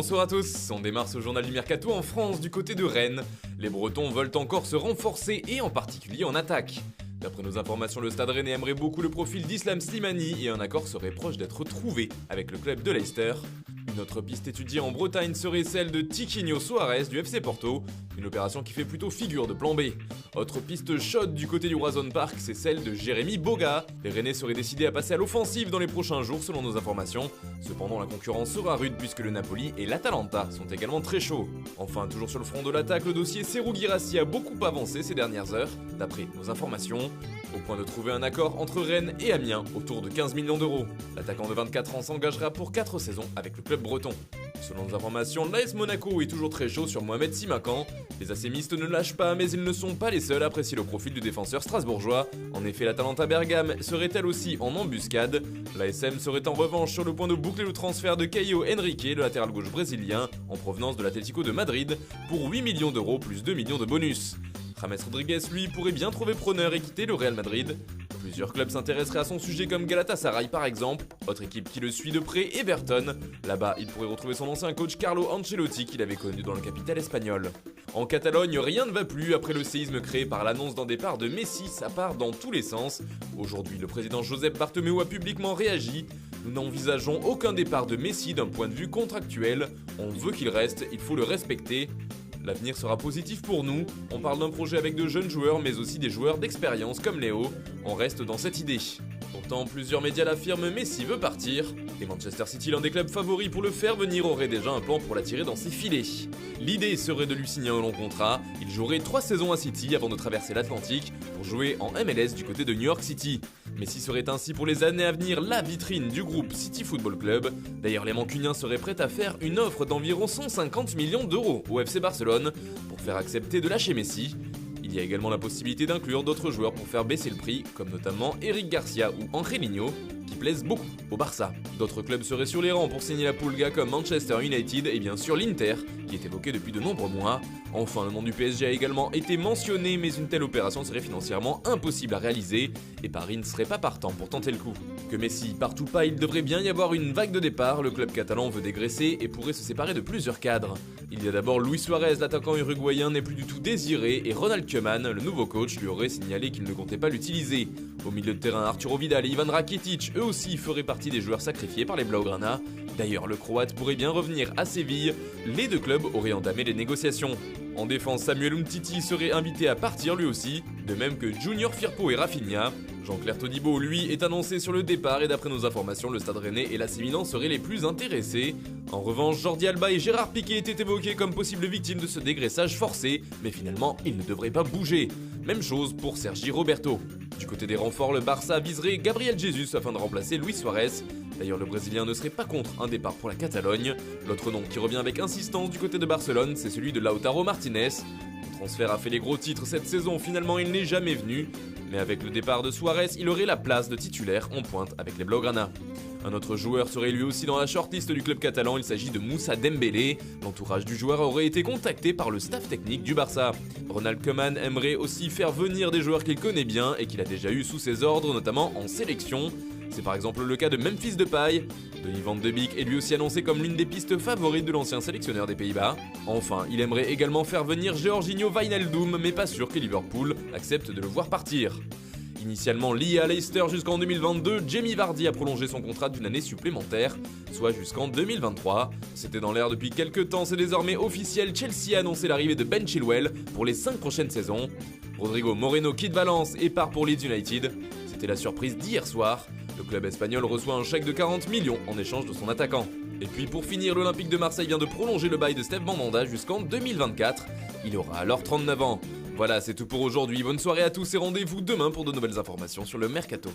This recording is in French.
Bonsoir à tous, on démarre ce journal du Mercato en France du côté de Rennes. Les Bretons veulent encore se renforcer et en particulier en attaque. D'après nos informations, le Stade Rennais aimerait beaucoup le profil d'Islam Slimani et un accord serait proche d'être trouvé avec le club de Leicester. Une autre piste étudiée en Bretagne serait celle de Tiquinho Soares du FC Porto, une opération qui fait plutôt figure de plan B. Autre piste chaude du côté du Horizon Park, c'est celle de Jérémy Boga. Les Rennais seraient décidés à passer à l'offensive dans les prochains jours selon nos informations. Cependant, la concurrence sera rude puisque le Napoli et l'Atalanta sont également très chauds. Enfin, toujours sur le front de l'attaque, le dossier Serhou Guirassy a beaucoup avancé ces dernières heures, d'après nos informations, au point de trouver un accord entre Rennes et Amiens autour de 15 millions d'euros. L'attaquant de 24 ans s'engagera pour 4 saisons avec le club breton. Selon nos informations, l'AS Monaco est toujours très chaud sur Mohamed Simakan. Les acémistes ne lâchent pas, mais ils ne sont pas les seuls à apprécier le profil du défenseur strasbourgeois. En effet, l'Atalanta Bergame serait elle aussi en embuscade. L'ASM serait en revanche sur le point de boucler le transfert de Caio Henrique, le latéral gauche brésilien, en provenance de l'Atlético de Madrid, pour 8 millions d'euros plus 2 millions de bonus. James Rodriguez, lui, pourrait bien trouver preneur et quitter le Real Madrid. Plusieurs clubs s'intéresseraient à son sujet comme Galatasaray par exemple. Autre équipe qui le suit de près, Everton. Là-bas, il pourrait retrouver son ancien coach Carlo Ancelotti qu'il avait connu dans le capital espagnol. En Catalogne, rien ne va plus après le séisme créé par l'annonce d'un départ de Messi, ça part dans tous les sens. Aujourd'hui, le président Josep Bartomeu a publiquement réagi. Nous n'envisageons aucun départ de Messi d'un point de vue contractuel. On veut qu'il reste, il faut le respecter. L'avenir sera positif pour nous, on parle d'un projet avec de jeunes joueurs mais aussi des joueurs d'expérience comme Léo, on reste dans cette idée. Pourtant, plusieurs médias l'affirment, Messi veut partir, et Manchester City, l'un des clubs favoris pour le faire venir, aurait déjà un plan pour l'attirer dans ses filets. L'idée serait de lui signer un long contrat, il jouerait 3 saisons à City avant de traverser l'Atlantique pour jouer en MLS du côté de New York City. Messi serait ainsi pour les années à venir la vitrine du groupe City Football Club. D'ailleurs, les Mancuniens seraient prêts à faire une offre d'environ 150 millions d'euros au FC Barcelone pour faire accepter de lâcher Messi. Il y a également la possibilité d'inclure d'autres joueurs pour faire baisser le prix, comme notamment Eric Garcia ou Angelino, qui plaisent beaucoup au Barça. D'autres clubs seraient sur les rangs pour signer la Pulga comme Manchester United et bien sûr l'Inter, qui est évoqué depuis de nombreux mois. Enfin, le nom du PSG a également été mentionné, mais une telle opération serait financièrement impossible à réaliser, et Paris ne serait pas partant pour tenter le coup. Que Messi parte ou pas, il devrait bien y avoir une vague de départ, le club catalan veut dégraisser et pourrait se séparer de plusieurs cadres. Il y a d'abord Luis Suarez, l'attaquant uruguayen n'est plus du tout désiré, et Ronald Koeman, le nouveau coach, lui aurait signalé qu'il ne comptait pas l'utiliser. Au milieu de terrain, Arturo Vidal et Ivan Rakitic, eux aussi, feraient partie des joueurs sacrifiés par les Blaugrana. D'ailleurs, le Croate pourrait bien revenir à Séville, les deux clubs auraient entamé les négociations. En défense, Samuel Umtiti serait invité à partir lui aussi, de même que Junior Firpo et Rafinha. Jean-Claire Todibo, lui, est annoncé sur le départ et d'après nos informations, le Stade Rennais et l'AC Milan seraient les plus intéressés. En revanche, Jordi Alba et Gérard Piqué étaient évoqués comme possibles victimes de ce dégraissage forcé, mais finalement, ils ne devraient pas bouger. Même chose pour Sergi Roberto. Du côté des renforts, le Barça viserait Gabriel Jesus afin de remplacer Luis Suarez. D'ailleurs, le Brésilien ne serait pas contre un départ pour la Catalogne. L'autre nom qui revient avec insistance du côté de Barcelone, c'est celui de Lautaro Martinez. Le transfert a fait les gros titres cette saison, finalement il n'est jamais venu. Mais avec le départ de Suarez, il aurait la place de titulaire en pointe avec les Blaugrana. Un autre joueur serait lui aussi dans la shortlist du club catalan, il s'agit de Moussa Dembélé. L'entourage du joueur aurait été contacté par le staff technique du Barça. Ronald Koeman aimerait aussi faire venir des joueurs qu'il connaît bien et qu'il a déjà eu sous ses ordres, notamment en sélection. C'est par exemple le cas de Memphis Depay. Donny van de Beek est lui aussi annoncé comme l'une des pistes favorites de l'ancien sélectionneur des Pays-Bas. Enfin, il aimerait également faire venir Georginio Wijnaldum, mais pas sûr que Liverpool accepte de le voir partir. Initialement lié à Leicester jusqu'en 2022, Jamie Vardy a prolongé son contrat d'une année supplémentaire, soit jusqu'en 2023. C'était dans l'air depuis quelques temps, c'est désormais officiel, Chelsea a annoncé l'arrivée de Ben Chilwell pour les 5 prochaines saisons. Rodrigo Moreno quitte Valence et part pour Leeds United. C'était la surprise d'hier soir. Le club espagnol reçoit un chèque de 40 millions en échange de son attaquant. Et puis pour finir, l'Olympique de Marseille vient de prolonger le bail de Steve Mandanda jusqu'en 2024. Il aura alors 39 ans. Voilà, c'est tout pour aujourd'hui. Bonne soirée à tous et rendez-vous demain pour de nouvelles informations sur le Mercato.